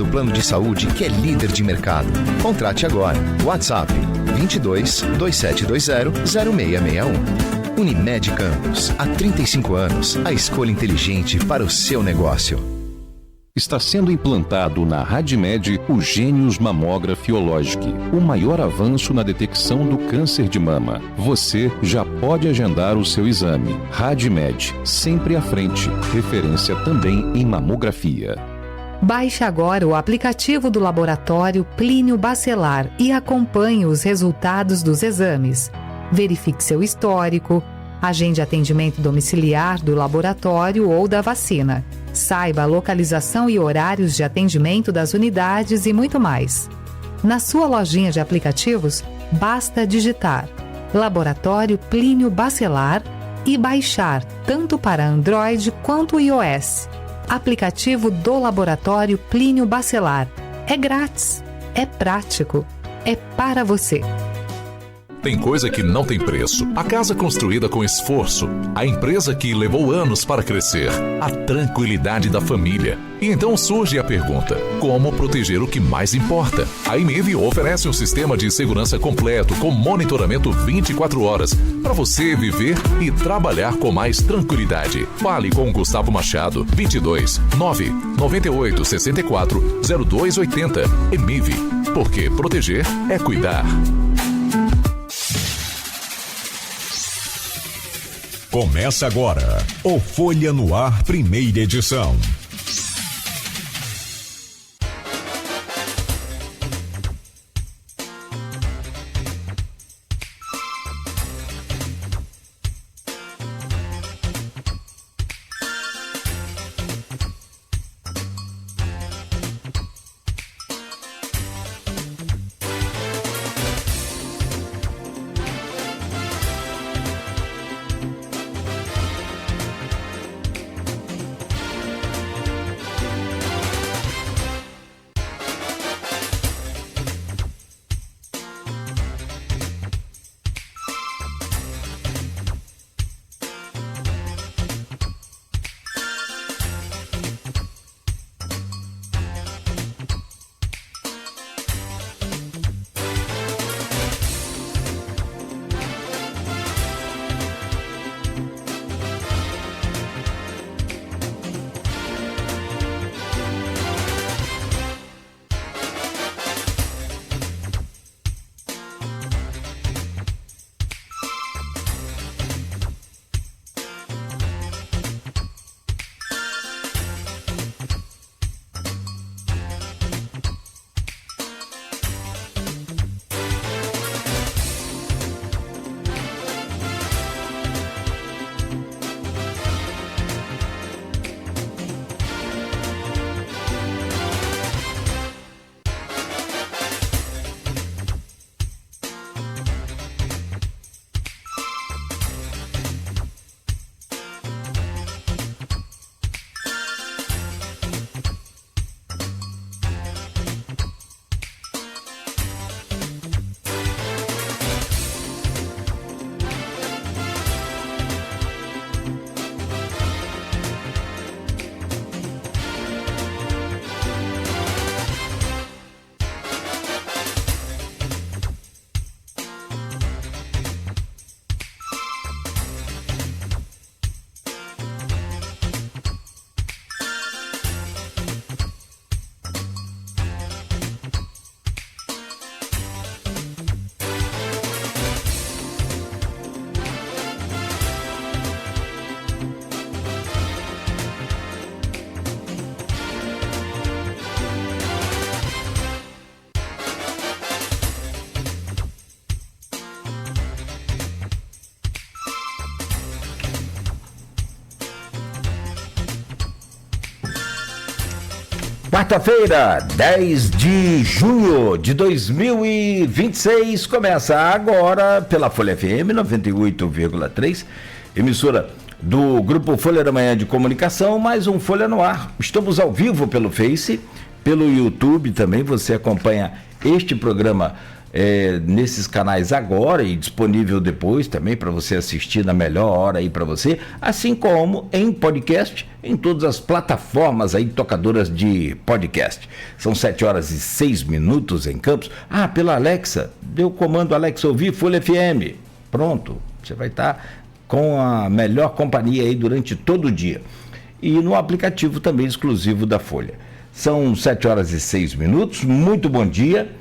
do plano de saúde que é líder de mercado. Contrate agora. WhatsApp 22 2720 0661. Unimed Campos. Há 35 anos, a escolha inteligente para o seu negócio. Está sendo implantado na Radimed o Gênios Mammografiologic, o maior avanço na detecção do câncer de mama. Você já pode agendar o seu exame. Radimed, sempre à frente. Referência também em mamografia. Baixe agora o aplicativo do Laboratório Plínio Bacelar e acompanhe os resultados dos exames. Verifique seu histórico, agende atendimento domiciliar do laboratório ou da vacina. Saiba a localização e horários de atendimento das unidades e muito mais. Na sua lojinha de aplicativos, basta digitar Laboratório Plínio Bacelar e baixar tanto para Android quanto iOS. Aplicativo do Laboratório Plínio Bacelar. É grátis, é prático, é para você. Tem coisa que não tem preço. A casa construída com esforço. A empresa que levou anos para crescer. A tranquilidade da família. E então surge a pergunta: como proteger o que mais importa? A Imiv oferece um sistema de segurança completo com monitoramento 24 horas para você viver e trabalhar com mais tranquilidade. Fale com Gustavo Machado, 22 9 98 64 0280. Imiv, porque proteger é cuidar. Começa agora o Folha no Ar, primeira edição. Quarta-feira, 10 de junho de 2026, começa agora pela Folha FM 98,3, emissora do Grupo Folha da Manhã de Comunicação, mais um Folha no Ar. Estamos ao vivo pelo Face, pelo YouTube também, você acompanha este programa nesses canais agora e disponível depois também para você assistir na melhor hora aí para você, assim como em podcast em todas as plataformas aí tocadoras de podcast. São 7h06 em Campos. Pela Alexa, deu o comando Alexa ouvir Folha FM. Pronto, você vai estar com a melhor companhia aí durante todo o dia. E no aplicativo também exclusivo da Folha. São 7h06, muito bom dia.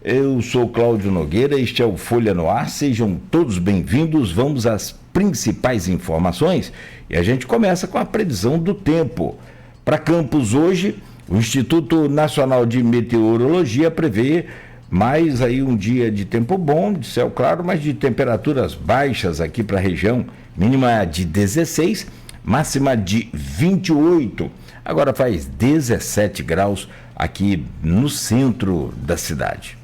Eu sou Cláudio Nogueira, este é o Folha no Ar, sejam todos bem-vindos, vamos às principais informações e a gente começa com a previsão do tempo. Para Campos hoje, o Instituto Nacional de Meteorologia prevê mais aí um dia de tempo bom, de céu claro, mas de temperaturas baixas aqui para a região, mínima de 16, máxima de 28, agora faz 17 graus aqui no centro da cidade.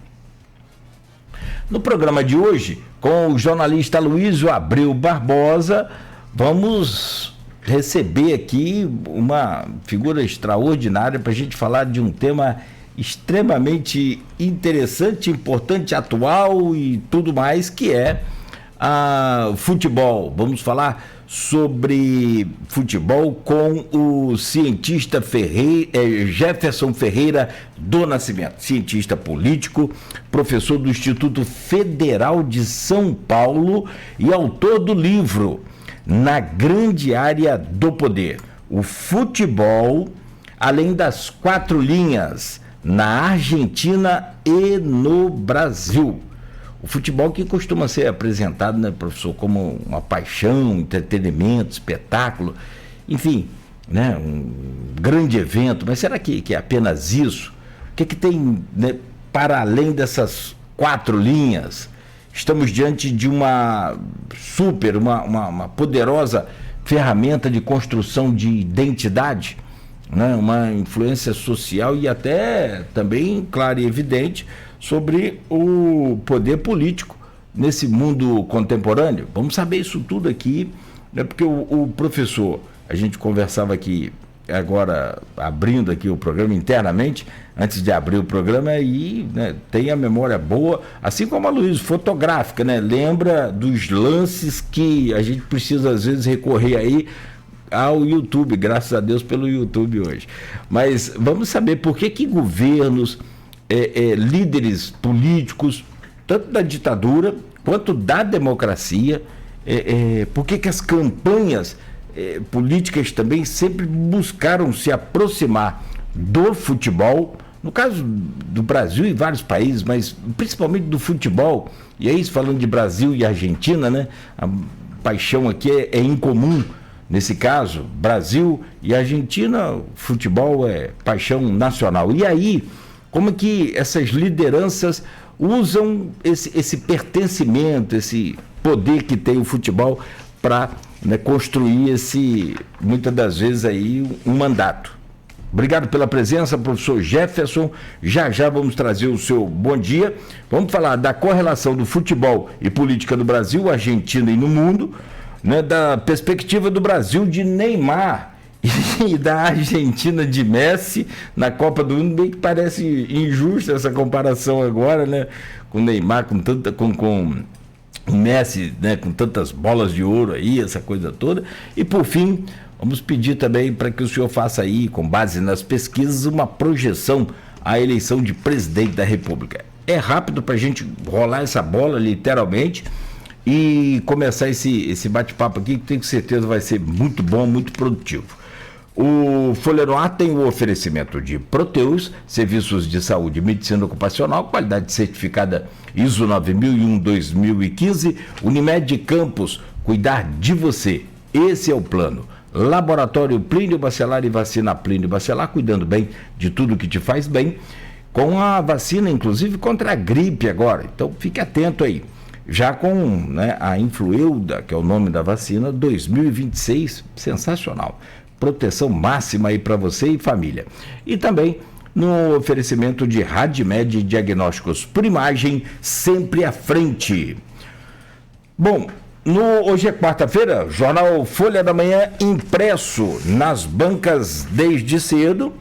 No programa de hoje, com o jornalista Luísio Abreu Barbosa, vamos receber aqui uma figura extraordinária para a gente falar de um tema extremamente interessante, importante, atual e tudo mais, que é futebol. Vamos falar sobre futebol com o cientista Jefferson Ferreira do Nascimento, cientista político, professor do Instituto Federal de São Paulo e autor do livro Na Grande Área do Poder, o futebol além das 4 linhas, na Argentina e no Brasil. O futebol que costuma ser apresentado, né, professor, como uma paixão, entretenimento, espetáculo, enfim, né, um grande evento, mas será que é apenas isso? O que tem, né, para além dessas 4 linhas? Estamos diante de uma poderosa ferramenta de construção de identidade, né, uma influência social e até também, claro e evidente, sobre o poder político nesse mundo contemporâneo. Vamos saber isso tudo aqui, né, porque o professor, a gente conversava aqui agora, abrindo aqui o programa internamente, antes de abrir o programa, e né, tem a memória boa, assim como a Luísa, fotográfica, né? Lembra dos lances que a gente precisa às vezes recorrer aí ao YouTube, graças a Deus pelo YouTube hoje. Mas vamos saber por que governos, líderes políticos, tanto da ditadura quanto da democracia, por que as campanhas políticas também sempre buscaram se aproximar do futebol, no caso do Brasil e vários países, mas principalmente do futebol, e aí falando de Brasil e Argentina, né? A paixão aqui é incomum. Nesse caso, Brasil e Argentina, futebol é paixão nacional. E aí, como que essas lideranças usam esse pertencimento, esse poder que tem o futebol para, né, construir muitas das vezes aí, um mandato? Obrigado pela presença, professor Jefferson. Já vamos trazer o seu bom dia. Vamos falar da correlação do futebol e política no Brasil, Argentina e no mundo, né, da perspectiva do Brasil de Neymar e da Argentina de Messi na Copa do Mundo. Bem que parece injusta essa comparação agora, né, com o Neymar, com o Messi, né, com tantas bolas de ouro aí, essa coisa toda. E por fim, vamos pedir também para que o senhor faça aí, com base nas pesquisas, uma projeção à eleição de presidente da República. É rápido para a gente rolar essa bola, literalmente, e começar esse bate-papo aqui, que tenho certeza vai ser muito bom, muito produtivo. O Folha no Ar tem o oferecimento de Proteus, serviços de saúde e medicina ocupacional, qualidade certificada ISO 9001-2015, Unimed Campos, cuidar de você, esse é o plano. Laboratório Plínio Bacelar e vacina Plínio Bacelar, cuidando bem de tudo que te faz bem, com a vacina inclusive contra a gripe agora, então fique atento aí. Já com, né, a Influelda, que é o nome da vacina, 2026, sensacional. Proteção máxima aí para você e família. E também no oferecimento de Radmed Diagnósticos por Imagem, sempre à frente. Bom, hoje é quarta-feira, jornal Folha da Manhã impresso nas bancas desde cedo,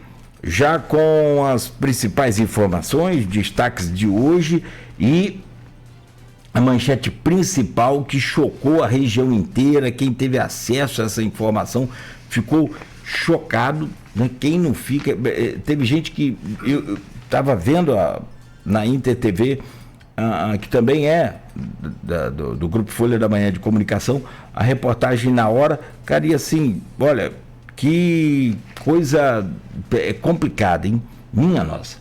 já com as principais informações, destaques de hoje e a manchete principal que chocou a região inteira. Quem teve acesso a essa informação ficou chocado, né? Quem não fica... Teve gente que... Eu estava vendo na Inter TV, que também é do Grupo Folha da Manhã de Comunicação, a reportagem na hora, cara, e assim, olha, que coisa complicada, hein? Minha nossa.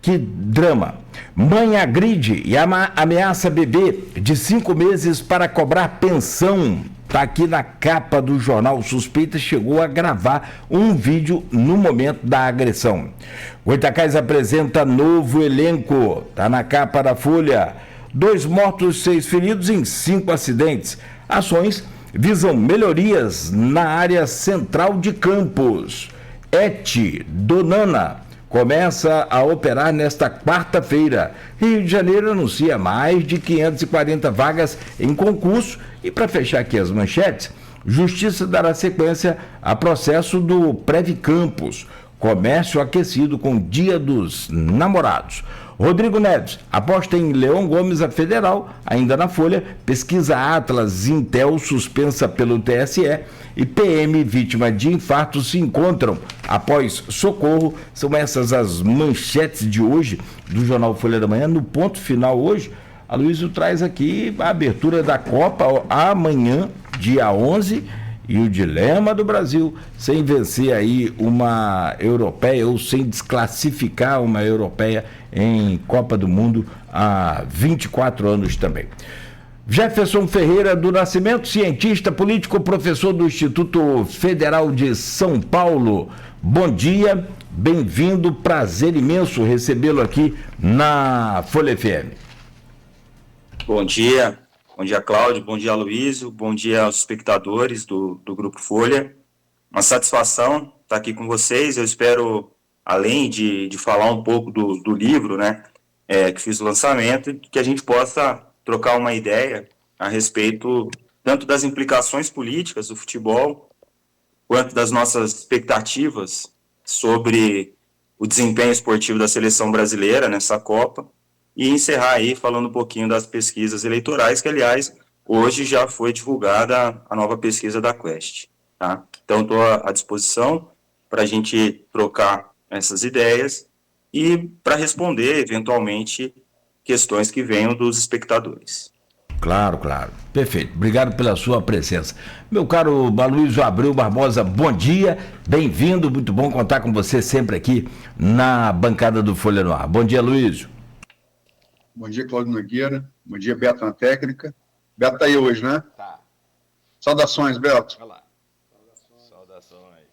Que drama. Mãe agride e ameaça bebê de 5 meses para cobrar pensão. Está aqui na capa do jornal. Suspeita chegou a gravar um vídeo no momento da agressão. Goitacás apresenta novo elenco. Está na capa da Folha. 2 mortos, 6 feridos em 5 acidentes. Ações visam melhorias na área central de Campos. Donana começa a operar nesta quarta-feira. Rio de Janeiro anuncia mais de 540 vagas em concurso. E para fechar aqui as manchetes, Justiça dará sequência a processo do Preve Campos. Comércio aquecido com Dia dos Namorados. Rodrigo Neves aposta em Leão Gomes a federal, ainda na Folha. Pesquisa Atlas Intel suspensa pelo TSE e PM vítima de infarto se encontram após socorro. São essas as manchetes de hoje do Jornal Folha da Manhã. No ponto final hoje, a Luísio traz aqui a abertura da Copa amanhã, dia 11, e o dilema do Brasil, sem vencer aí uma europeia ou sem desclassificar uma europeia em Copa do Mundo há 24 anos também. Jefferson Ferreira do Nascimento, cientista político, professor do Instituto Federal de São Paulo. Bom dia, bem-vindo, prazer imenso recebê-lo aqui na Folha FM. Bom dia Cláudio, bom dia Aloysio, bom dia aos espectadores do Grupo Folha. Uma satisfação estar aqui com vocês. Eu espero, além de falar um pouco do livro, né, que fiz o lançamento, que a gente possa trocar uma ideia a respeito tanto das implicações políticas do futebol, quanto das nossas expectativas sobre o desempenho esportivo da seleção brasileira nessa Copa, e encerrar aí falando um pouquinho das pesquisas eleitorais, que, aliás, hoje já foi divulgada a nova pesquisa da Quest. Tá? Então, estou à disposição para a gente trocar essas ideias e para responder, eventualmente, questões que venham dos espectadores. Claro. Perfeito. Obrigado pela sua presença. Meu caro Aloysio Abreu Barbosa, bom dia, bem-vindo, muito bom contar com você sempre aqui na bancada do Folha no Ar. Bom dia, Aloysio. Bom dia, Cláudio Nogueira. Bom dia, Beto na técnica. Beto tá aí hoje, né? Tá. Saudações, Beto. Olá. Saudações.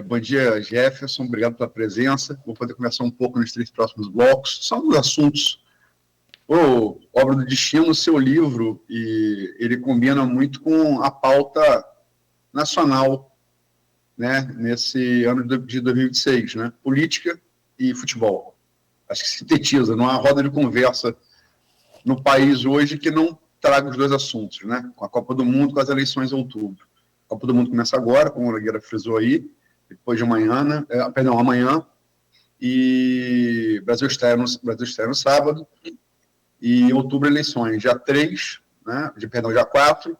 Bom dia, Jefferson. Obrigado pela presença. Vou poder conversar um pouco nos 3 próximos blocos. São os assuntos. Obra do Destino, seu livro, e ele combina muito com a pauta nacional, né, nesse ano de 2026, né? Política e futebol. Acho que sintetiza, não há roda de conversa no país hoje que não traga os 2 assuntos, né? Com a Copa do Mundo, com as eleições em outubro. A Copa do Mundo começa agora, como o Nogueira frisou aí, depois de amanhã, né? Amanhã, e Brasil estreia no sábado, e em outubro eleições, dia 3, né? Dia 4,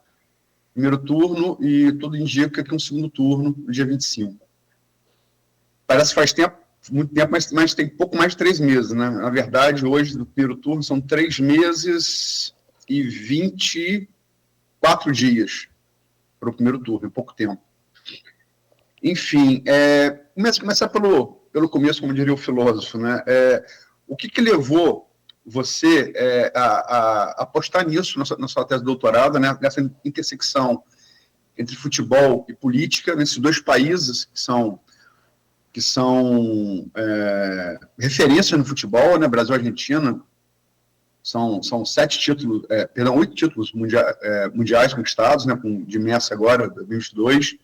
primeiro turno, e tudo indica que um segundo turno, no dia 25. Parece que faz muito tempo, mas tem pouco mais de 3 meses, né? Na verdade, hoje, no primeiro turno, são 3 meses e 24 dias para o primeiro turno, é pouco tempo. Enfim, começar pelo começo, como diria o filósofo, né? O que levou você a apostar nisso na sua tese de doutorado, né? Nessa intersecção entre futebol e política, nesses 2 países que são referências no futebol, né? Brasil e Argentina, são 8 títulos mundiais conquistados, né? De Messi agora, 2022,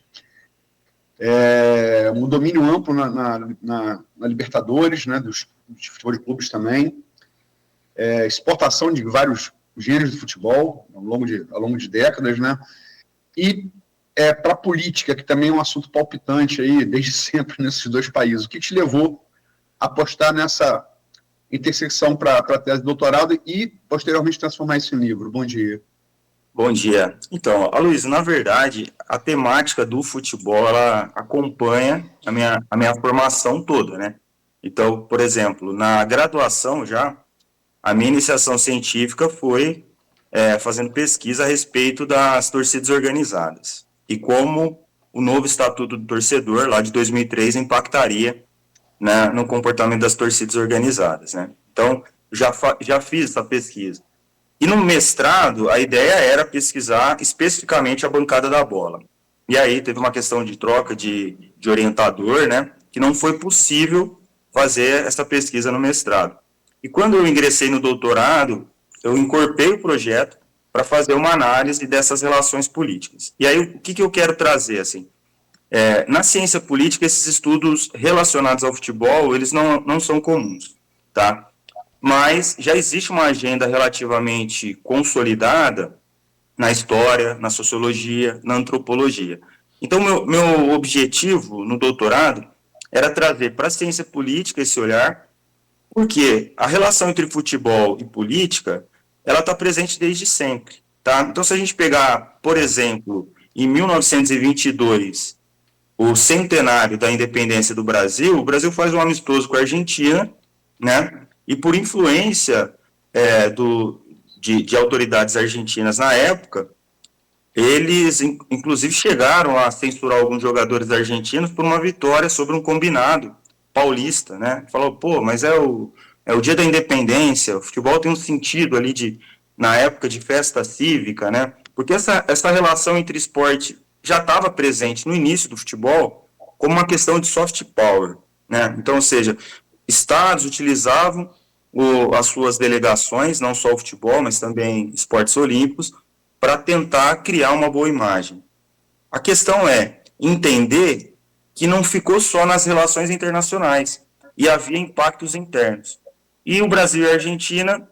um domínio amplo na Libertadores, né? Dos futebol de clubes também, exportação de vários gêneros de futebol ao longo de décadas, né? E para a política, que também é um assunto palpitante aí, desde sempre, nesses dois países. O que te levou a apostar nessa intersecção para a tese de doutorado e, posteriormente, transformar isso em livro? Bom dia. Bom dia. Então, Aloysio, na verdade, a temática do futebol, ela acompanha a minha formação toda, né? Então, por exemplo, na graduação já, a minha iniciação científica foi fazendo pesquisa a respeito das torcidas organizadas e como o novo Estatuto do Torcedor, lá de 2003, impactaria, né, no comportamento das torcidas organizadas, né? Então, já fiz essa pesquisa. E no mestrado, a ideia era pesquisar especificamente a bancada da bola. E aí teve uma questão de troca de orientador, né, que não foi possível fazer essa pesquisa no mestrado. E quando eu ingressei no doutorado, eu incorporei o projeto para fazer uma análise dessas relações políticas. E aí, o que eu quero trazer, assim? Na ciência política, esses estudos relacionados ao futebol, eles não são comuns, tá? Mas já existe uma agenda relativamente consolidada na história, na sociologia, na antropologia. Então, meu objetivo no doutorado era trazer para a ciência política esse olhar, porque a relação entre futebol e política, ela está presente desde sempre, tá? Então, se a gente pegar, por exemplo, em 1922, o centenário da independência do Brasil, o Brasil faz um amistoso com a Argentina, né? E por influência de autoridades argentinas na época, eles, inclusive, chegaram a censurar alguns jogadores argentinos por uma vitória sobre um combinado paulista, né? Falou, pô, mas é o dia da independência, o futebol tem um sentido ali na época de festa cívica, né? Porque essa relação entre esporte já estava presente no início do futebol como uma questão de soft power, né? Então, ou seja, estados utilizavam as suas delegações, não só o futebol, mas também esportes olímpicos, para tentar criar uma boa imagem. A questão é entender que não ficou só nas relações internacionais, e havia impactos internos. E o Brasil e a Argentina,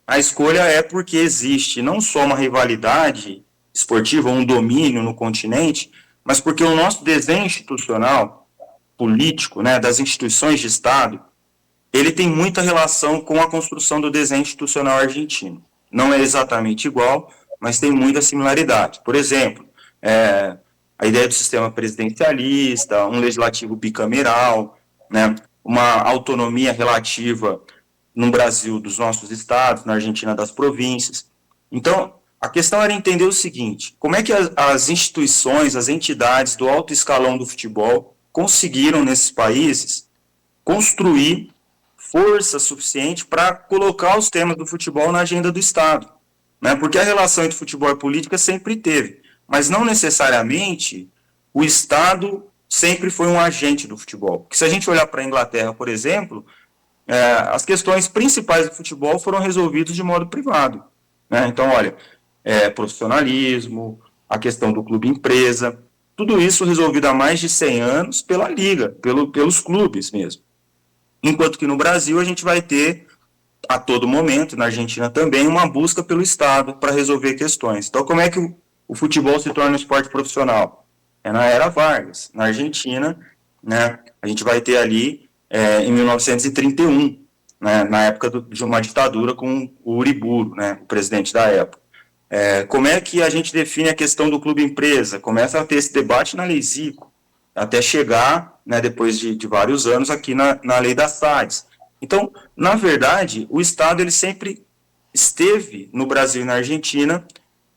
a escolha é porque existe não só uma rivalidade esportiva, um domínio no continente, mas porque o nosso desenho institucional, político, né, das instituições de Estado, ele tem muita relação com a construção do desenho institucional argentino. Não é exatamente igual, mas tem muita similaridade. Por exemplo, a ideia do sistema presidencialista, um legislativo bicameral, né, uma autonomia relativa no Brasil dos nossos estados, na Argentina das províncias. Então, a questão era entender o seguinte: como é que as instituições, as entidades do alto escalão do futebol conseguiram, nesses países, construir força suficiente para colocar os temas do futebol na agenda do Estado, né? Porque a relação entre futebol e política sempre teve, mas não necessariamente o Estado sempre foi um agente do futebol. Porque se a gente olhar para a Inglaterra, por exemplo, as questões principais do futebol foram resolvidas de modo privado, né? Então, olha, profissionalismo, a questão do clube-empresa, tudo isso resolvido há mais de 100 anos pela Liga, pelos clubes mesmo. Enquanto que no Brasil a gente vai ter, a todo momento, na Argentina também, uma busca pelo Estado para resolver questões. Então, como é que o futebol se torna um esporte profissional? É na era Vargas. Na Argentina, né, a gente vai ter ali, em 1931, né, na época de uma ditadura com o Uriburu, né, o presidente da época. Como é que a gente define a questão do clube-empresa? Começa a ter esse debate na Lei Zico, até chegar, né, depois de vários anos, aqui na Lei das SADs. Então, na verdade, o Estado ele sempre esteve no Brasil e na Argentina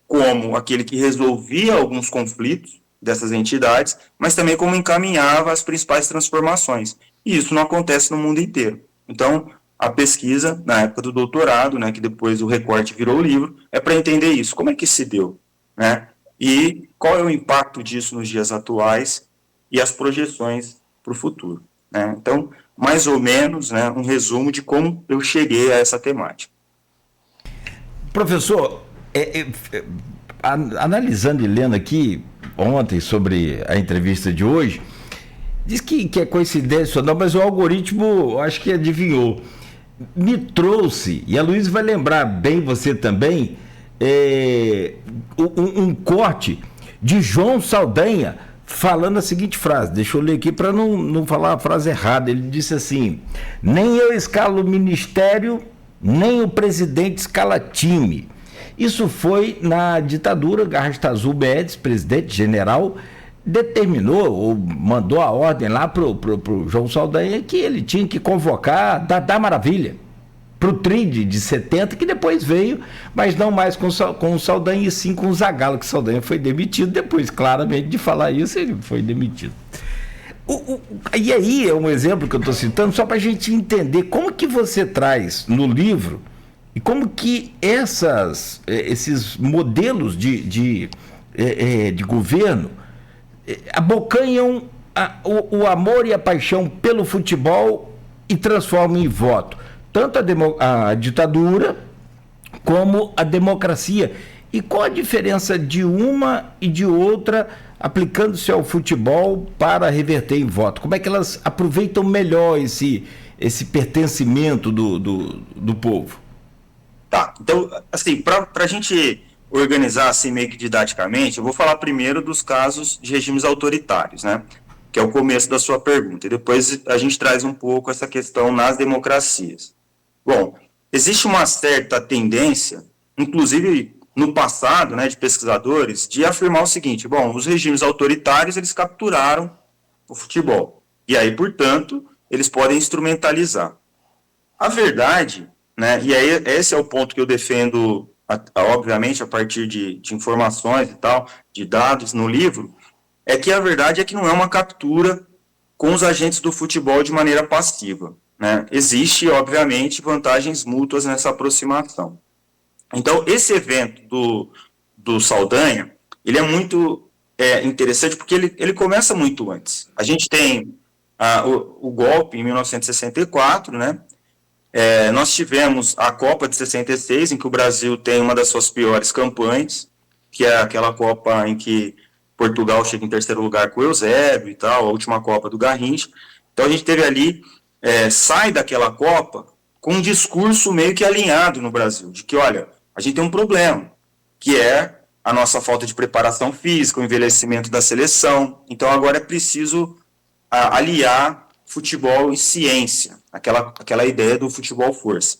como aquele que resolvia alguns conflitos dessas entidades, mas também como encaminhava as principais transformações. E isso não acontece no mundo inteiro. Então, a pesquisa, na época do doutorado, né, que depois o recorte virou o livro, é para entender isso. Como é que se deu, né? E qual é o impacto disso nos dias atuais e as projeções para o futuro, né? Então, mais ou menos, né, um resumo de como eu cheguei a essa temática. Professor, analisando e lendo aqui ontem sobre a entrevista de hoje, diz que é coincidência ou não, mas o algoritmo acho que adivinhou. Me trouxe, e a Luísa vai lembrar bem, você também, um corte de João Saldanha, falando a seguinte frase, deixa eu ler aqui para não falar a frase errada. Ele disse assim: nem eu escalo o ministério, nem o presidente escala time. Isso foi na ditadura. Garrastazu Médici, presidente general, determinou ou mandou a ordem lá pro João Saldanha que ele tinha que convocar da Maravilha para o TRID de 70, que depois veio, mas não mais com o Saldanha, e sim com o Zagallo, que o Saldanha foi demitido depois, claramente, de falar isso, ele foi demitido. E aí é um exemplo que eu estou citando só para a gente entender como que você traz no livro e como que esses modelos de governo abocanham o amor e a paixão pelo futebol e transformam em voto tanto a ditadura como a democracia. E qual a diferença de uma e de outra aplicando-se ao futebol para reverter em voto? Como é que elas aproveitam melhor esse pertencimento do povo? Tá, então, assim, para a gente organizar assim meio que didaticamente, eu vou falar primeiro dos casos de regimes autoritários, né? Que é o começo da sua pergunta, e depois a gente traz um pouco essa questão nas democracias. Bom, existe uma certa tendência, inclusive no passado, né, de pesquisadores, de afirmar o seguinte: bom, os regimes autoritários, eles capturaram o futebol, e aí, portanto, eles podem instrumentalizar. A verdade, né, e aí esse é o ponto que eu defendo, obviamente, a partir de informações e tal, de dados no livro, é que a verdade é que não é uma captura com os agentes do futebol de maneira passiva, né? Existe, obviamente, vantagens mútuas nessa aproximação. Então, esse evento do Saldanha, ele é muito interessante porque ele começa muito antes. A gente tem o golpe em 1964, né? Nós tivemos a Copa de 66, em que o Brasil tem uma das suas piores campanhas, que é aquela Copa em que Portugal chega em terceiro lugar com o Eusébio e tal, a última Copa do Garrincha. Então a gente teve ali, sai daquela Copa com um discurso meio que alinhado no Brasil, de que, olha, a gente tem um problema, que é a nossa falta de preparação física, o envelhecimento da seleção. Então agora é preciso aliar futebol e ciência, aquela ideia do futebol força.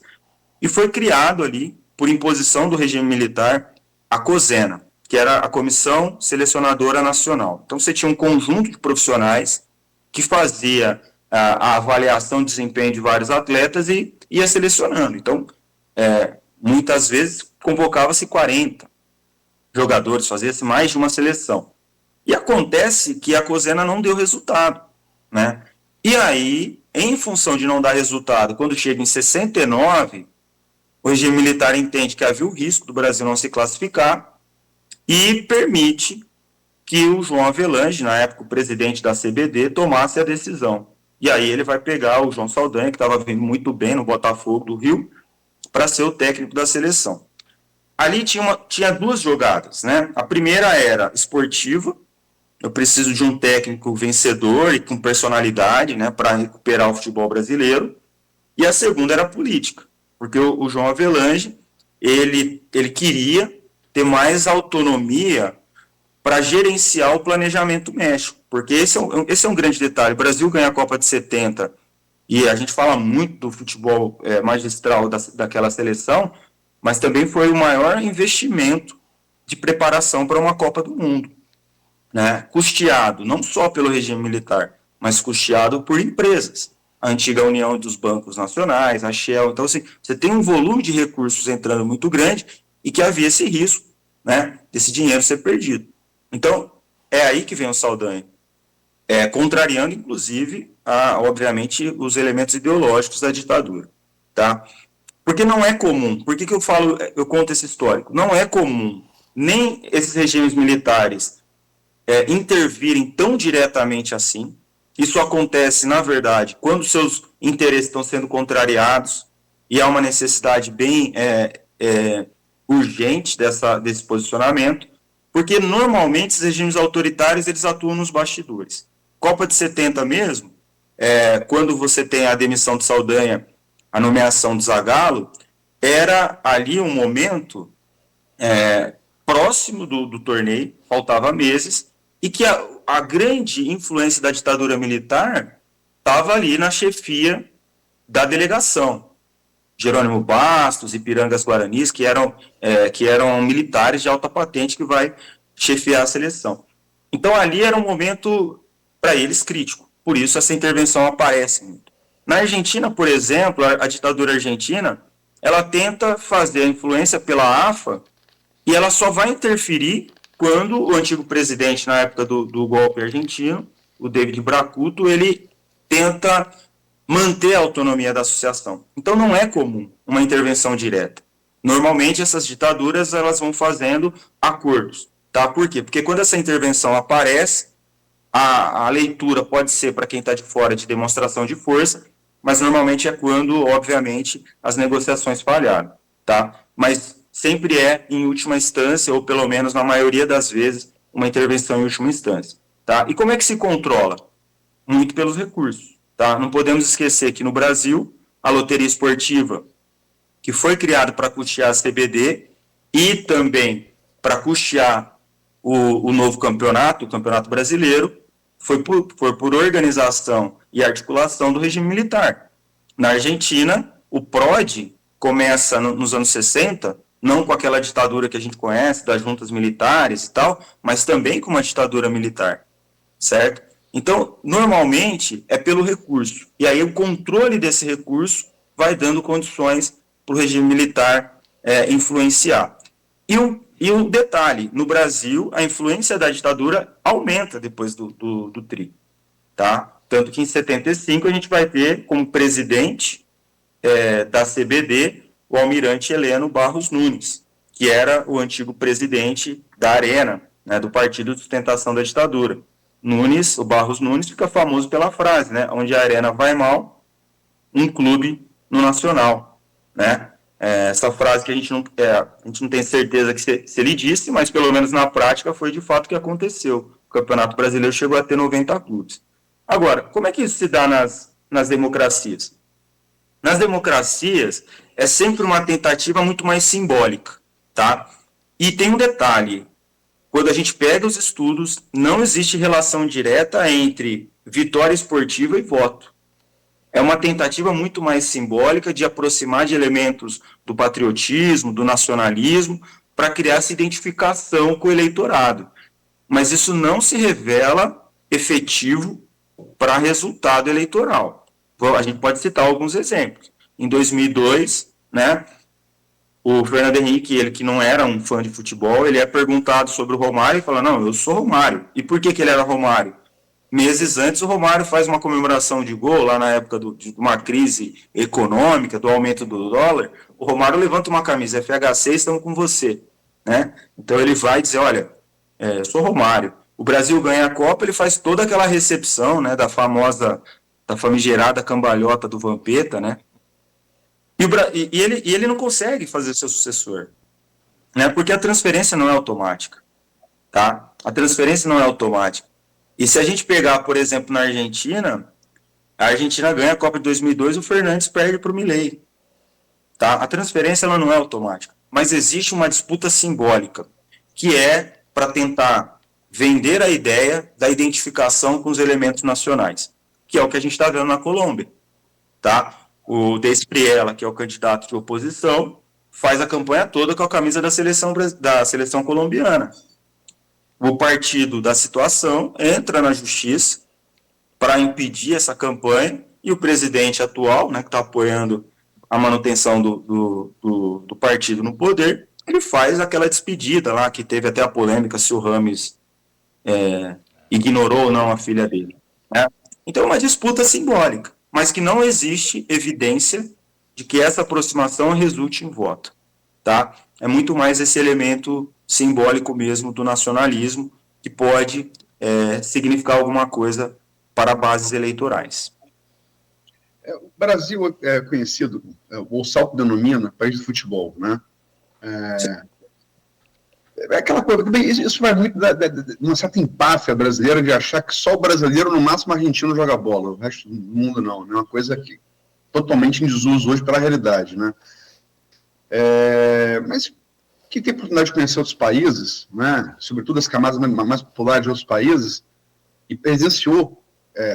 E foi criado ali, por imposição do regime militar, a COSENA, que era a Comissão Selecionadora Nacional. Então você tinha um conjunto de profissionais que fazia a avaliação de desempenho de vários atletas e ia selecionando. Então, muitas vezes convocava-se 40 jogadores, fazia-se mais de uma seleção. E acontece que a COSENA não deu resultado, né? E aí, em função de não dar resultado, quando chega em 69, o regime militar entende que havia o risco do Brasil não se classificar e permite que o João Avelange, na época o presidente da CBD, tomasse a decisão. E aí ele vai pegar o João Saldanha, que estava vindo muito bem no Botafogo do Rio, para ser o técnico da seleção. Ali tinha duas jogadas, né? A primeira era esportiva, eu preciso de um técnico vencedor e com personalidade, né, para recuperar o futebol brasileiro. E a segunda era política, porque o João Avelange, ele queria ter mais autonomia para gerenciar o planejamento médico, porque esse é um grande detalhe. O Brasil ganha a Copa de 70 e a gente fala muito do futebol magistral daquela seleção, mas também foi o maior investimento de preparação para uma Copa do Mundo, né? Custeado não só pelo regime militar, mas custeado por empresas. A antiga União dos Bancos Nacionais, a Shell. Então, assim, você tem um volume de recursos entrando muito grande e que havia esse risco, né, desse dinheiro ser perdido. Então, é aí que vem o Saldanha, contrariando, inclusive, obviamente, os elementos ideológicos da ditadura, tá? Porque não é comum. Por que eu conto esse histórico? Não é comum nem esses regimes militares intervirem tão diretamente assim. Isso acontece, na verdade, quando seus interesses estão sendo contrariados e há uma necessidade bem urgente desse posicionamento, porque normalmente esses regimes autoritários eles atuam nos bastidores. Copa de 70 mesmo, quando você tem a demissão de Saldanha, a nomeação de Zagallo, era ali um momento próximo do torneio, faltava meses, e que a grande influência da ditadura militar estava ali na chefia da delegação. Jerônimo Bastos e Pirangas Guaranis, que eram militares de alta patente que vai chefiar a seleção. Então ali era um momento, para eles, crítico. Por isso essa intervenção aparece muito. Na Argentina, por exemplo, a ditadura argentina, ela tenta fazer a influência pela AFA e ela só vai interferir quando o antigo presidente, na época do golpe argentino, o David Bracuto, ele tenta manter a autonomia da associação. Então não é comum uma intervenção direta. Normalmente essas ditaduras elas vão fazendo acordos. Tá? Por quê? Porque quando essa intervenção aparece, a leitura pode ser, para quem está de fora, de demonstração de força, mas normalmente é quando, obviamente, as negociações falharam. Tá? Mas sempre é, em última instância, ou pelo menos na maioria das vezes, uma intervenção em última instância. Tá? E como é que se controla? Muito pelos recursos. Tá? Não podemos esquecer que no Brasil, a loteria esportiva, que foi criada para custear a CBD e também para custear o novo campeonato, o Campeonato Brasileiro, foi por organização e articulação do regime militar. Na Argentina, o PROD começa nos anos 60, não com aquela ditadura que a gente conhece, das juntas militares e tal, mas também com uma ditadura militar, certo? Então, normalmente, é pelo recurso. E aí o controle desse recurso vai dando condições para o regime militar influenciar. E um detalhe, no Brasil, a influência da ditadura aumenta depois do TRI. Tá? Tanto que em 75 a gente vai ter como presidente da CBD o almirante Heleno Barros Nunes, que era o antigo presidente da Arena, né, do Partido de Sustentação da Ditadura. O Barros Nunes, fica famoso pela frase, né, onde a Arena vai mal, um clube no Nacional. Né? Essa frase que a gente não tem certeza que se ele disse, mas pelo menos na prática foi de fato o que aconteceu. O Campeonato Brasileiro chegou a ter 90 clubes. Agora, como é que isso se dá nas democracias? Nas democracias, é sempre uma tentativa muito mais simbólica. Tá? E tem um detalhe. Quando a gente pega os estudos, não existe relação direta entre vitória esportiva e voto. É uma tentativa muito mais simbólica de aproximar de elementos do patriotismo, do nacionalismo, para criar essa identificação com o eleitorado. Mas isso não se revela efetivo para resultado eleitoral. A gente pode citar alguns exemplos. Em 2002, né, o Fernando Henrique, ele que não era um fã de futebol, ele é perguntado sobre o Romário e fala, não, eu sou Romário. E por que ele era Romário? Meses antes, o Romário faz uma comemoração de gol, lá na época de uma crise econômica, do aumento do dólar, o Romário levanta uma camisa, FHC, estamos com você. Né? Então ele vai dizer, olha, eu sou Romário. O Brasil ganha a Copa, ele faz toda aquela recepção, né, da famigerada cambalhota do Vampeta, né? E ele não consegue fazer seu sucessor, né? Porque a transferência não é automática, tá? A transferência não é automática. E se a gente pegar, por exemplo, na Argentina, a Argentina ganha a Copa de 2002 e o Fernandes perde para o Milei, tá? A transferência ela não é automática, mas existe uma disputa simbólica, que é para tentar vender a ideia da identificação com os elementos nacionais, que é o que a gente está vendo na Colômbia, tá? O Despriella, que é o candidato de oposição, faz a campanha toda com a camisa da seleção colombiana. O partido da situação entra na justiça para impedir essa campanha e o presidente atual, né, que está apoiando a manutenção do partido no poder, ele faz aquela despedida lá, que teve até a polêmica se o Rames ignorou ou não a filha dele. Né? Então é uma disputa simbólica, mas que não existe evidência de que essa aproximação resulte em voto. Tá? É muito mais esse elemento simbólico mesmo do nacionalismo que pode significar alguma coisa para bases eleitorais. O Brasil é conhecido, o Salto denomina, país do futebol, né? É aquela coisa, isso vai muito de uma certa empáfia brasileira de achar que só o brasileiro, no máximo argentino, joga bola, o resto do mundo não, é uma coisa que totalmente em desuso hoje pela realidade, né? Mas quem tem a oportunidade de conhecer outros países, né, sobretudo as camadas mais populares de outros países, e presenciou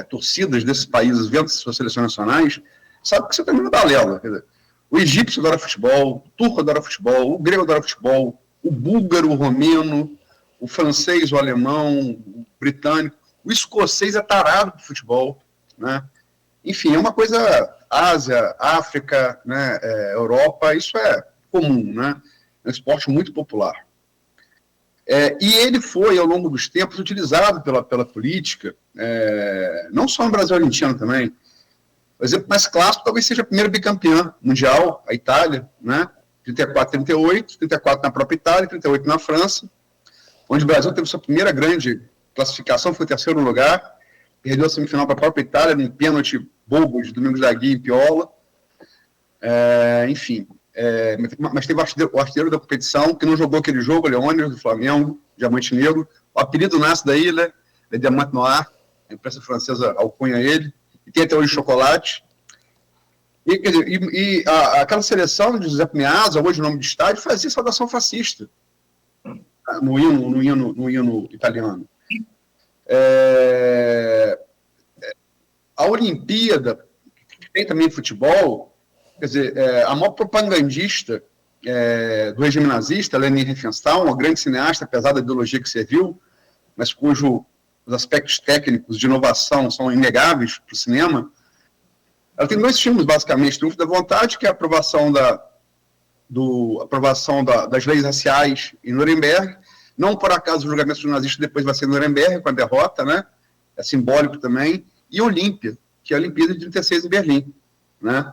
torcidas desses países vendo suas seleções nacionais, sabe que você está indo na balela. Quer dizer, o egípcio adora futebol, o turco adora futebol, o grego adora futebol, o búlgaro, o romeno, o francês, o alemão, o britânico, o escocês é tarado por futebol, né? Enfim, é uma coisa, Ásia, África, né, Europa, isso é comum, né? É um esporte muito popular. E ele foi, ao longo dos tempos, utilizado pela política, não só no Brasil e Argentina também. O exemplo mais clássico talvez seja a primeira bicampeã mundial, a Itália, né? 34, 38, 34 na própria Itália, 38 na França, onde o Brasil teve sua primeira grande classificação, foi o terceiro lugar, perdeu a semifinal para a própria Itália, num pênalti bobo de Domingos da Guia em Piola. Enfim, mas teve o artilheiro da competição, que não jogou aquele jogo, Leônidas, do Flamengo, Diamante Negro. O apelido nasce daí, né? É Diamante Noir, a imprensa francesa alcunha ele, e tem até hoje chocolate. Aquela seleção de José Meazza, hoje o nome de estádio, fazia saudação fascista no hino italiano. A Olimpíada, que tem também futebol, quer dizer, a maior propagandista do regime nazista, Leni Riefenstahl, uma grande cineasta, apesar da ideologia que serviu, mas cujos aspectos técnicos de inovação são inegáveis para o cinema. Ela tem dois filmes, basicamente: Triunfo da Vontade, que é a aprovação das leis raciais em Nuremberg. Não por acaso o julgamento dos nazistas depois vai ser em Nuremberg, com a derrota, né? É simbólico também. E Olímpia, que é a Olimpíada de 36 em Berlim, né?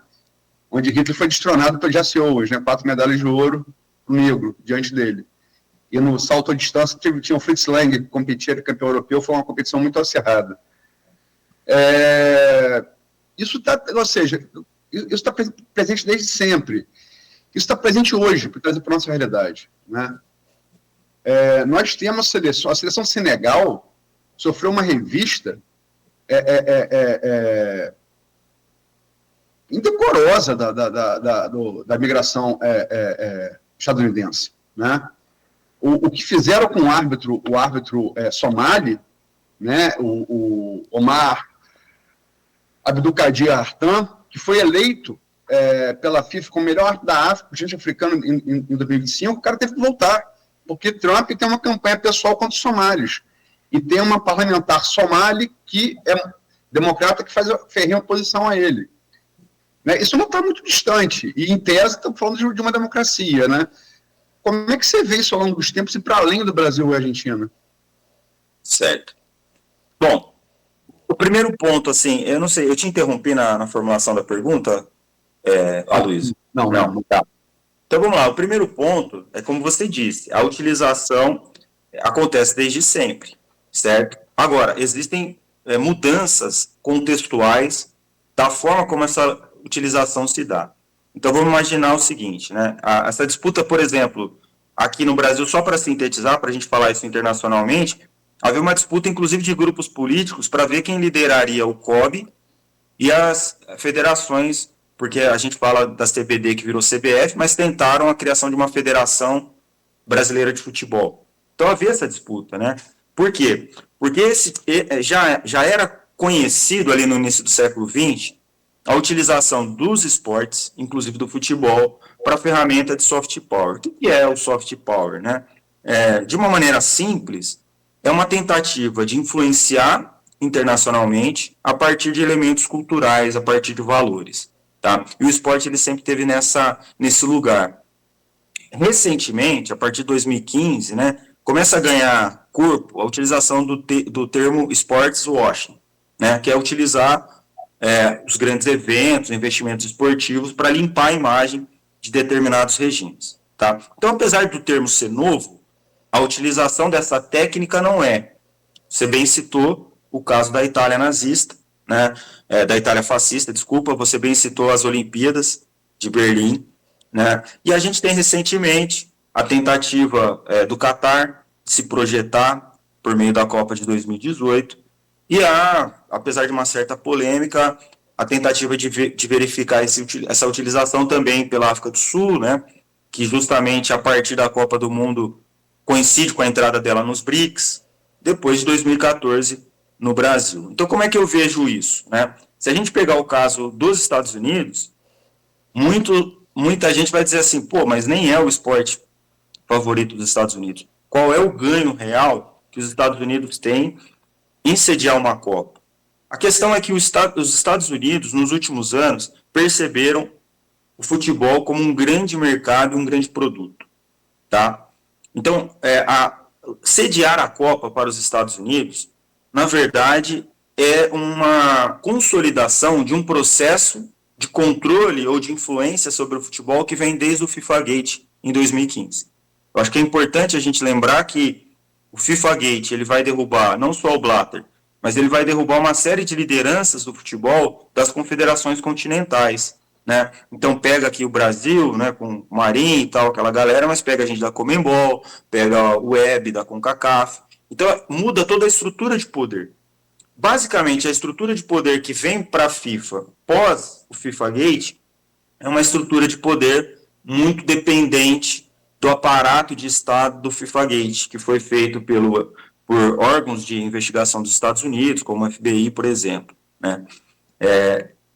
Onde Hitler foi destronado pelo Jesse Owens, né? 4 medalhas de ouro negro diante dele. E no salto à distância tinha o Fritz Lang, que competia, era campeão europeu, foi uma competição muito acirrada. Isso está presente desde sempre. Isso está presente hoje, para trazer para a nossa realidade, né? Nós temos a seleção Senegal sofreu uma revista indecorosa da migração estadunidense, né? O que fizeram com o árbitro somali, né? O Omar Abdulkadir Artan, que foi eleito pela FIFA como melhor árbitro da África, gente africana, em 2025, o cara teve que voltar, porque Trump tem uma campanha pessoal contra os somalis, e tem uma parlamentar somali que é democrata, que faz ferrenha oposição a ele. Né? Isso não está muito distante, e em tese estamos falando de uma democracia, né? Como é que você vê isso ao longo dos tempos e para além do Brasil e Argentina? Certo. Bom, o primeiro ponto, assim, eu não sei, eu te interrompi na formulação da pergunta, Aloysio? Não. Tá. Então vamos lá, o primeiro ponto é como você disse, a utilização acontece desde sempre, certo? Agora, existem mudanças contextuais da forma como essa utilização se dá. Então vamos imaginar o seguinte, né? Essa disputa, por exemplo, aqui no Brasil, só para sintetizar, para a gente falar isso internacionalmente, havia uma disputa, inclusive, de grupos políticos para ver quem lideraria o COB e as federações, porque a gente fala da CBD que virou CBF, mas tentaram a criação de uma federação brasileira de futebol. Então havia essa disputa, né? Por quê? Porque já era conhecido ali no início do século XX a utilização dos esportes, inclusive do futebol, para a ferramenta de soft power. O que é o soft power, né? De uma maneira simples, é uma tentativa de influenciar internacionalmente a partir de elementos culturais, a partir de valores. Tá? E o esporte ele sempre esteve nesse lugar. Recentemente, a partir de 2015, né, começa a ganhar corpo a utilização do termo sports washing, né, que é utilizar os grandes eventos, investimentos esportivos para limpar a imagem de determinados regimes. Tá? Então, apesar do termo ser novo, a utilização dessa técnica não é. Você bem citou o caso da Itália nazista, né, da Itália fascista, desculpa, você bem citou as Olimpíadas de Berlim, né, e a gente tem recentemente a tentativa do Catar de se projetar por meio da Copa de 2018, e apesar de uma certa polêmica, a tentativa de verificar essa utilização também pela África do Sul, né, que justamente a partir da Copa do Mundo coincide com a entrada dela nos BRICS, depois de 2014 no Brasil. Então, como é que eu vejo isso, né? Se a gente pegar o caso dos Estados Unidos, muita gente vai dizer assim, pô, mas nem é o esporte favorito dos Estados Unidos. Qual é o ganho real que os Estados Unidos têm em sediar uma Copa? A questão é que os Estados Unidos, nos últimos anos, perceberam o futebol como um grande mercado e um grande produto, tá? Então, sediar a Copa para os Estados Unidos, na verdade, é uma consolidação de um processo de controle ou de influência sobre o futebol que vem desde o FIFA-Gate em 2015. Eu acho que é importante a gente lembrar que o FIFA-Gate ele vai derrubar não só o Blatter, mas ele vai derrubar uma série de lideranças do futebol das confederações continentais, né? Então pega aqui o Brasil, né, com o Marinho e tal, aquela galera, mas pega a gente da Conmebol, pega o Web da CONCACAF. Então muda toda a estrutura de poder. Basicamente, a estrutura de poder que vem para a FIFA pós o FIFA-Gate é uma estrutura de poder muito dependente do aparato de Estado do FIFA-Gate, que foi feito por órgãos de investigação dos Estados Unidos, como o FBI, por exemplo, né?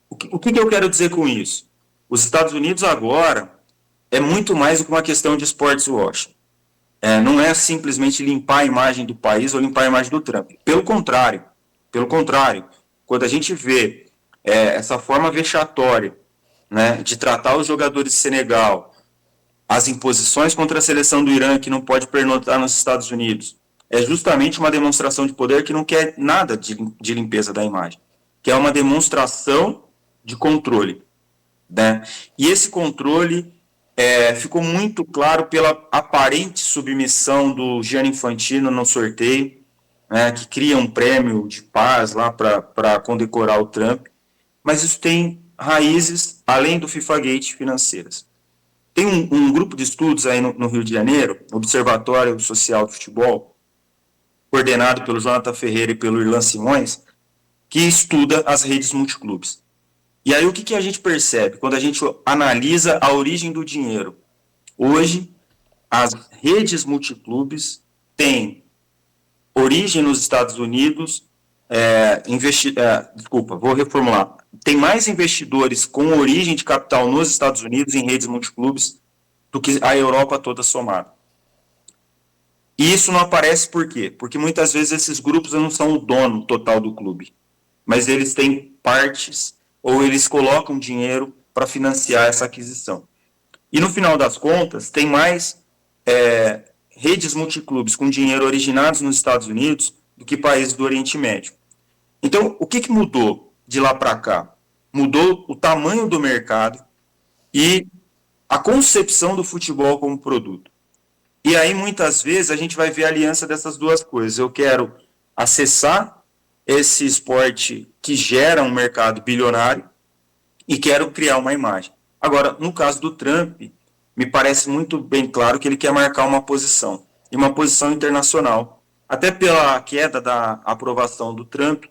O que eu quero dizer com isso? Os Estados Unidos agora é muito mais do que uma questão de sports washing. Não é simplesmente limpar a imagem do país ou limpar a imagem do Trump. Pelo contrário, quando a gente vê essa forma vexatória, né, de tratar os jogadores de Senegal, as imposições contra a seleção do Irã, que não pode pernoitar nos Estados Unidos, é justamente uma demonstração de poder que não quer nada de limpeza da imagem, que é uma demonstração de controle, né? E esse controle ficou muito claro pela aparente submissão do Gianni Infantino no sorteio, né, que cria um prêmio de paz lá para condecorar o Trump, mas isso tem raízes, além do FIFA-Gate, financeiras. Tem um grupo de estudos aí no Rio de Janeiro, Observatório Social do Futebol, coordenado pelo Jonathan Ferreira e pelo Irlan Simões, que estuda as redes multiclubes. E aí o que a gente percebe quando a gente analisa a origem do dinheiro? Hoje, as redes multiclubes têm origem nos Estados Unidos, vou reformular. Tem mais investidores com origem de capital nos Estados Unidos em redes multiclubes do que a Europa toda somada. E isso não aparece por quê? Porque muitas vezes esses grupos não são o dono total do clube, mas eles têm partes ou eles colocam dinheiro para financiar essa aquisição. E no final das contas, tem mais redes multiclubes com dinheiro originados nos Estados Unidos do que países do Oriente Médio. Então, o que mudou de lá para cá? Mudou o tamanho do mercado e a concepção do futebol como produto. E aí, muitas vezes, a gente vai ver a aliança dessas duas coisas. Eu quero acessar esse esporte que gera um mercado bilionário e quero criar uma imagem. Agora, no caso do Trump, me parece muito bem claro que ele quer marcar uma posição, e uma posição internacional. Até pela queda da aprovação do Trump,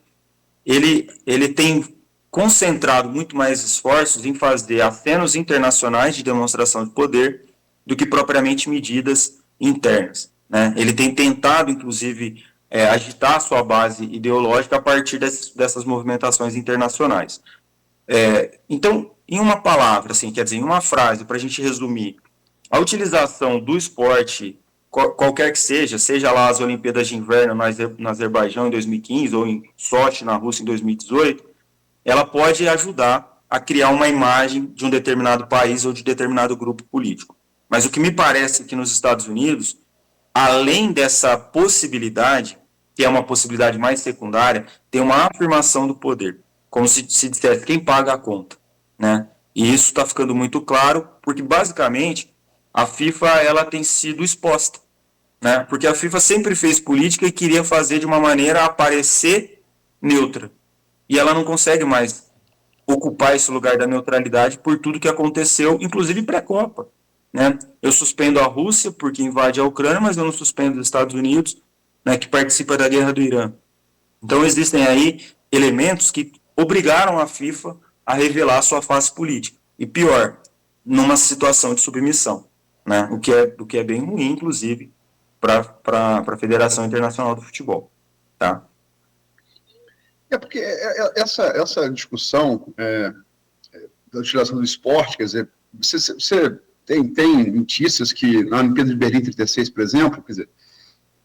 ele tem concentrado muito mais esforços em fazer acenos internacionais de demonstração de poder do que propriamente medidas internas, né? Ele tem tentado, inclusive, agitar a sua base ideológica a partir dessas movimentações internacionais. Então, em uma palavra, assim, quer dizer, em uma frase, para a gente resumir, a utilização do esporte, qualquer que seja lá as Olimpíadas de Inverno no Azerbaijão em 2015 ou em Sochi, na Rússia, em 2018, ela pode ajudar a criar uma imagem de um determinado país ou de determinado grupo político. Mas o que me parece que nos Estados Unidos, além dessa possibilidade, que é uma possibilidade mais secundária, tem uma afirmação do poder, como se dissesse quem paga a conta, né? E isso está ficando muito claro, porque basicamente a FIFA ela tem sido exposta, né? Porque a FIFA sempre fez política e queria fazer de uma maneira a parecer neutra, e ela não consegue mais ocupar esse lugar da neutralidade por tudo que aconteceu, inclusive pré-Copa, né? Eu suspendo a Rússia porque invade a Ucrânia, mas eu não suspendo os Estados Unidos, né, que participa da guerra do Irã. Então existem aí elementos que obrigaram a FIFA a revelar sua face política. E pior, numa situação de submissão. né? O que é bem ruim, inclusive, para a Federação Internacional do Futebol, tá? Porque essa discussão da utilização do esporte, quer dizer, você tem notícias que na Olimpíada de Berlim 36, por exemplo, quer dizer,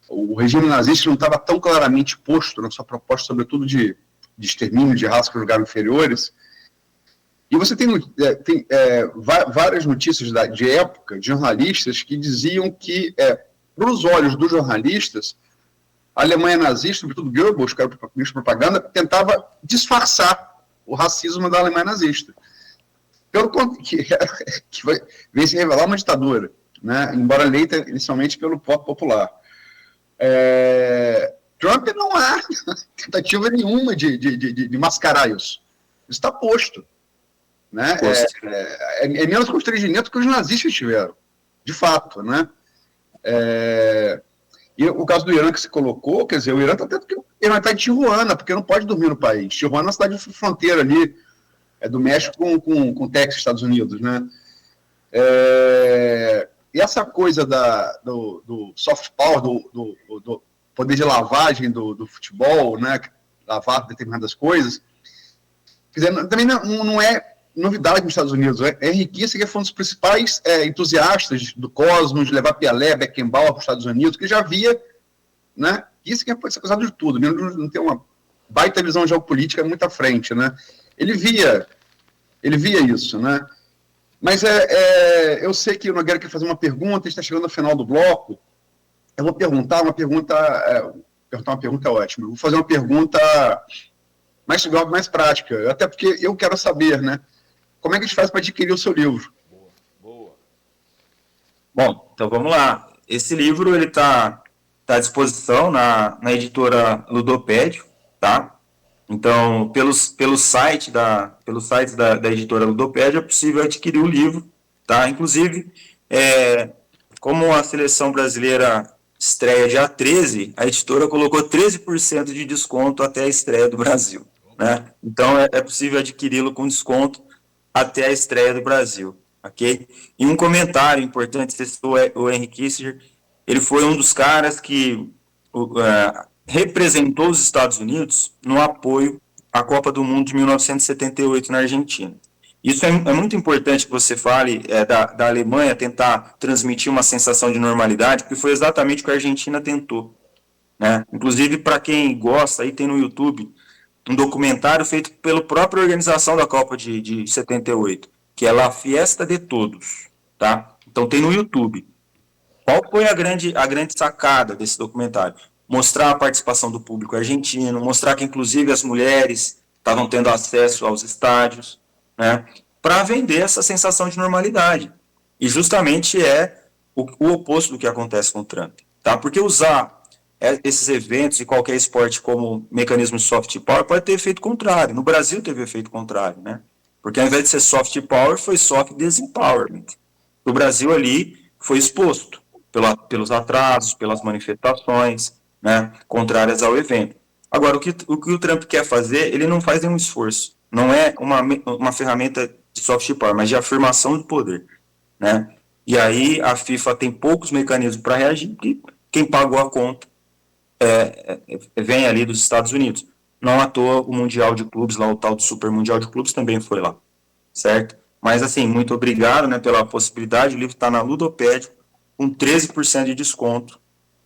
o regime nazista não estava tão claramente posto na sua proposta, sobretudo de extermínio de raças que julgaram inferiores. E você tem várias notícias de época, de jornalistas, que diziam que, para os olhos dos jornalistas, a Alemanha nazista, sobretudo Goebbels, que era o ministro de propaganda, tentava disfarçar o racismo da Alemanha nazista. Que veio se revelar uma ditadura, né? Embora eleita inicialmente pelo voto popular. Trump não há tentativa nenhuma de mascarar isso. Isso está posto. Né? É menos constrangimento que os nazistas tiveram, de fato, né? E o caso do Irã que se colocou, quer dizer, o Irã está em Tijuana, porque não pode dormir no país. Tijuana é uma cidade de fronteira ali, do México com o Texas, Estados Unidos, né? E essa coisa do soft power, do poder de lavagem do futebol, né? Lavar determinadas coisas, quer dizer, também não é novidade nos Estados Unidos. Henry Kissinger foi um dos principais entusiastas do Cosmos, de levar Pelé, Beckenbauer para os Estados Unidos, que já via, né? Kissinger pode ser acusado de tudo, mesmo não ter uma baita visão geopolítica muito à frente, né? Ele via isso, né? Mas eu sei que o Nogueira quer fazer uma pergunta, está chegando ao final do bloco. Eu vou perguntar uma pergunta ótima. Eu vou fazer uma pergunta mais prática, até porque eu quero saber, né? Como é que a gente faz para adquirir o seu livro? Boa. Bom, então vamos lá. Esse livro ele está à disposição na editora Ludopédio, tá? Então, pelo site da editora Ludopédio é possível adquirir o livro, tá? Inclusive, como a seleção brasileira estreia dia 13, a editora colocou 13% de desconto até a estreia do Brasil, né? Então, é possível adquiri-lo com desconto até a estreia do Brasil, ok? E um comentário importante, você citou o Henry Kissinger, ele foi um dos caras que representou os Estados Unidos no apoio à Copa do Mundo de 1978 na Argentina. Isso é muito importante que você fale da Alemanha tentar transmitir uma sensação de normalidade, porque foi exatamente o que a Argentina tentou, né? Inclusive, para quem gosta, aí tem no YouTube um documentário feito pela própria organização da Copa de 78, que é La Fiesta de Todos, tá? Então tem no YouTube. Qual foi a grande sacada desse documentário? Mostrar a participação do público argentino, mostrar que inclusive as mulheres estavam tendo acesso aos estádios, né? Para vender essa sensação de normalidade. E justamente é o oposto do que acontece com o Trump, tá? Porque usar esses eventos e qualquer esporte como mecanismo de soft power pode ter efeito contrário. No Brasil teve efeito contrário, né? Porque ao invés de ser soft power, foi soft disempowerment. O Brasil ali foi exposto pelos atrasos, pelas manifestações, né, contrárias ao evento. Agora, o que o Trump quer fazer, ele não faz nenhum esforço. Não é uma ferramenta de soft power, mas de afirmação do poder, né? E aí a FIFA tem poucos mecanismos para reagir, porque quem pagou a conta vem ali dos Estados Unidos. Não à toa o Mundial de Clubes, lá o tal do Super Mundial de Clubes também foi lá, certo? Mas assim, muito obrigado, né, pela possibilidade. O livro está na Ludopédio com 13% de desconto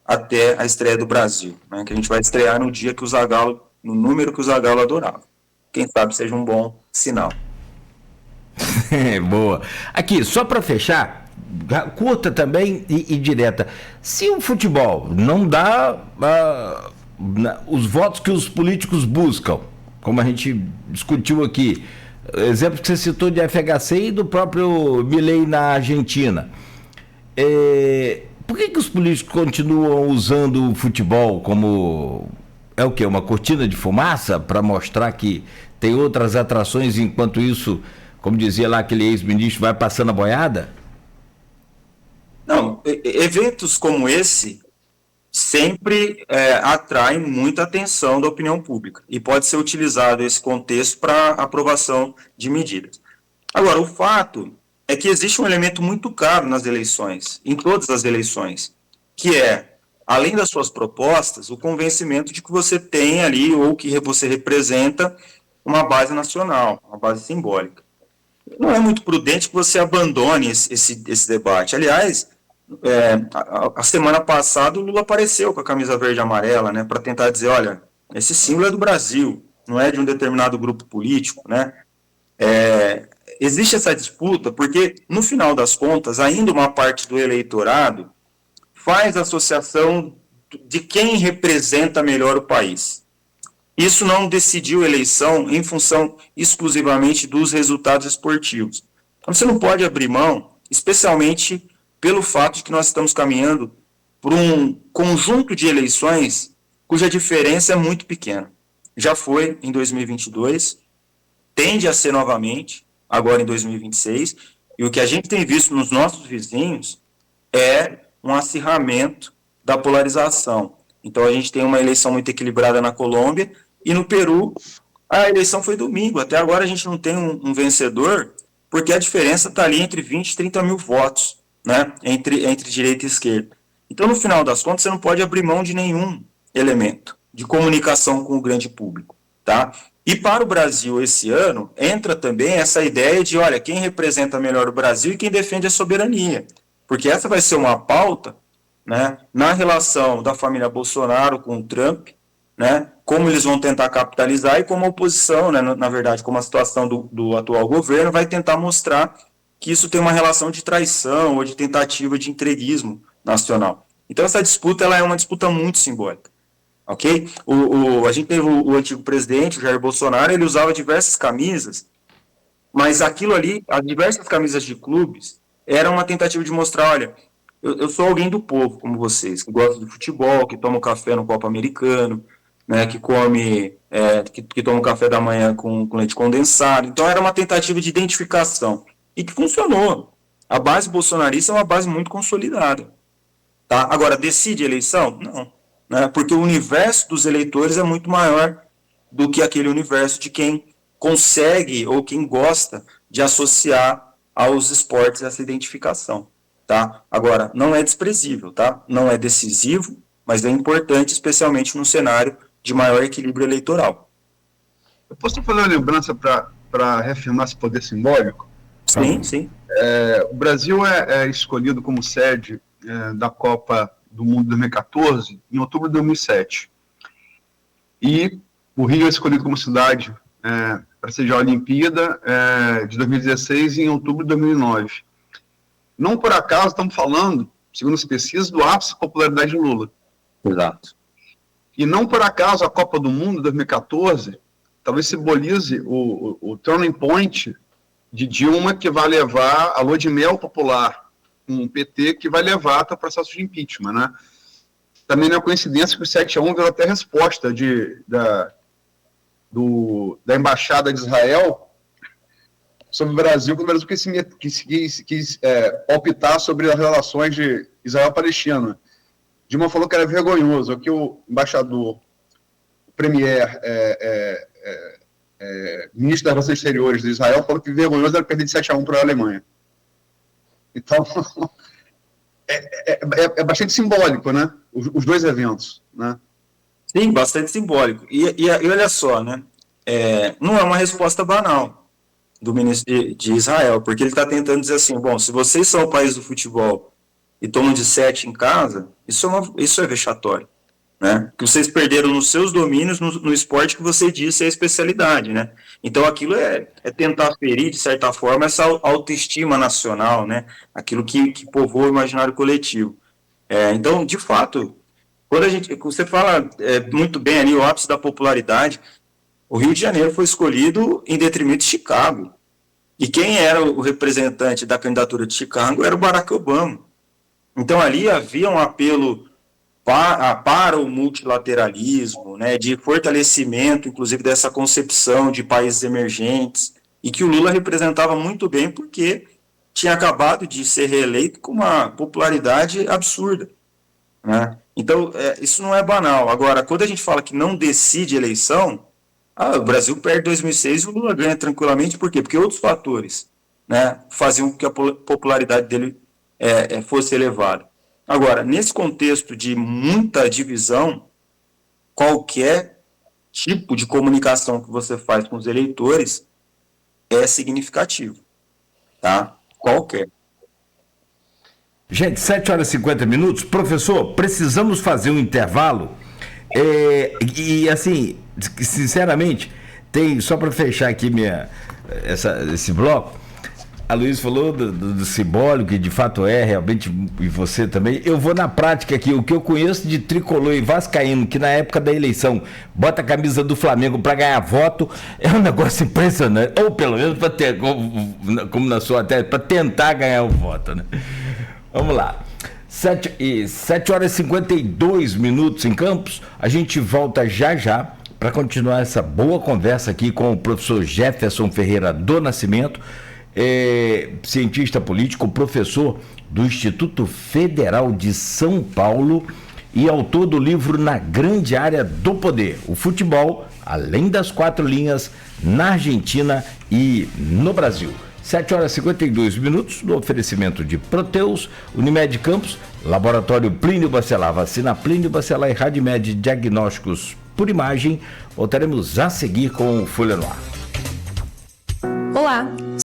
até a estreia do Brasil, né, que a gente vai estrear no dia que o Zagallo, no número que o Zagallo adorava. Quem sabe seja um bom sinal. Boa. Aqui, só para fechar, curta também e direta. Se o futebol não dá os votos que os políticos buscam, como a gente discutiu aqui, exemplo que você citou de FHC e do próprio Milei na Argentina, por que os políticos continuam usando o futebol como uma cortina de fumaça para mostrar que tem outras atrações, enquanto isso, como dizia lá aquele ex-ministro, vai passando a boiada? Não, eventos como esse sempre atraem muita atenção da opinião pública e pode ser utilizado esse contexto para aprovação de medidas. Agora, o fato é que existe um elemento muito caro nas eleições, em todas as eleições, que é, além das suas propostas, o convencimento de que você tem ali, ou que você representa, uma base nacional, uma base simbólica. Não é muito prudente que você abandone esse debate. Aliás, a semana passada o Lula apareceu com a camisa verde e amarela, né, para tentar dizer, olha, esse símbolo é do Brasil, não é de um determinado grupo político, né? Existe essa disputa porque, no final das contas, ainda uma parte do eleitorado faz associação de quem representa melhor o país. Isso não decidiu a eleição em função exclusivamente dos resultados esportivos. Então, você não pode abrir mão, especialmente pelo fato de que nós estamos caminhando por um conjunto de eleições cuja diferença é muito pequena. Já foi em 2022, tende a ser novamente, agora em 2026, e o que a gente tem visto nos nossos vizinhos é um acirramento da polarização. Então, a gente tem uma eleição muito equilibrada na Colômbia, e no Peru, a eleição foi domingo. Até agora a gente não tem um vencedor, porque a diferença está ali entre 20 e 30 mil votos, né, entre direita e esquerda. Então, no final das contas, você não pode abrir mão de nenhum elemento de comunicação com o grande público, tá? E para o Brasil esse ano, entra também essa ideia de, olha, quem representa melhor o Brasil e quem defende a soberania. Porque essa vai ser uma pauta, né, na relação da família Bolsonaro com o Trump, né, como eles vão tentar capitalizar e como a oposição, né, na verdade, como a situação do atual governo vai tentar mostrar que isso tem uma relação de traição ou de tentativa de entreguismo nacional. Então essa disputa ela é uma disputa muito simbólica. Ok? A gente teve o antigo presidente, o Jair Bolsonaro, ele usava diversas camisas, mas aquilo ali, as diversas camisas de clubes, era uma tentativa de mostrar, olha, eu sou alguém do povo, como vocês, que gosta de futebol, que toma um café no copo americano, né, que come, que toma um café da manhã com leite condensado. Então era uma tentativa de identificação, e que funcionou. A base bolsonarista é uma base muito consolidada. Tá? Agora, decide a eleição? Não. Né, porque o universo dos eleitores é muito maior do que aquele universo de quem consegue ou quem gosta de associar aos esportes essa identificação. Tá? Agora, não é desprezível, tá? Não é decisivo, mas é importante, especialmente num cenário de maior equilíbrio eleitoral. Eu posso fazer uma lembrança para reafirmar esse poder simbólico? Sim, sim. O Brasil é escolhido como sede da Copa do Mundo 2014, em outubro de 2007. E o Rio é escolhido como cidade para sediar a Olimpíada de 2016 em outubro de 2009. Não por acaso estamos falando, segundo as pesquisas, do ápice da popularidade de Lula. Exato. E não por acaso a Copa do Mundo 2014 talvez simbolize o turning point de Dilma, que vai levar a lua de mel popular, um PT que vai levar até o processo de impeachment, né? Também não é coincidência que o 7-1 virou até resposta da Embaixada de Israel sobre o Brasil, quando o Brasil quis palpitar sobre as relações de Israel-Palestina. Dilma falou que era vergonhoso, que o embaixador, o premier, ministro das Relações Exteriores de Israel, falou que vergonhoso era perder de 7-1 para a Alemanha. Então, é bastante simbólico, né? Os dois eventos, né? Sim, bastante simbólico. E olha só, né? Não é uma resposta banal do ministro de Israel, porque ele está tentando dizer assim, bom, se vocês são o país do futebol e tomam de 7 em casa, isso é vexatório, né? Que vocês perderam nos seus domínios no esporte que você disse é a especialidade, né? Então aquilo é tentar ferir, de certa forma, essa autoestima nacional, né? Aquilo que povoa o imaginário coletivo. Então, de fato, quando você fala muito bem ali o ápice da popularidade, o Rio de Janeiro foi escolhido em detrimento de Chicago. E quem era o representante da candidatura de Chicago era o Barack Obama. Então ali havia um apelo para o multilateralismo, né, de fortalecimento, inclusive, dessa concepção de países emergentes, e que o Lula representava muito bem porque tinha acabado de ser reeleito com uma popularidade absurda, né? Então, isso não é banal. Agora, quando a gente fala que não decide eleição, o Brasil perde 2006 e o Lula ganha tranquilamente, por quê? Porque outros fatores, né, faziam com que a popularidade dele fosse elevada. Agora, nesse contexto de muita divisão, qualquer tipo de comunicação que você faz com os eleitores é significativo, tá? Qualquer. Gente, 7h50. Professor, precisamos fazer um intervalo. E assim, sinceramente, só para fechar aqui esse bloco, a Luísa falou do simbólico, que de fato realmente, e você também. Eu vou na prática aqui, o que eu conheço de tricolor e vascaíno, que na época da eleição bota a camisa do Flamengo para ganhar voto, é um negócio impressionante, ou pelo menos para ter, como na sua tese, para tentar ganhar o voto, né? Vamos lá. 7h52 em Campos. A gente volta já para continuar essa boa conversa aqui com o professor Jefferson Ferreira do Nascimento, cientista político, professor do Instituto Federal de São Paulo e autor do livro Na Grande Área do Poder, o futebol além das quatro linhas na Argentina e no Brasil. 7h52, no oferecimento de Proteus, Unimed Campos, Laboratório Plínio Bacelar, Vacina Plínio Bacelar e Radimed Diagnósticos por Imagem. Voltaremos a seguir com o Folha no Ar. Olá,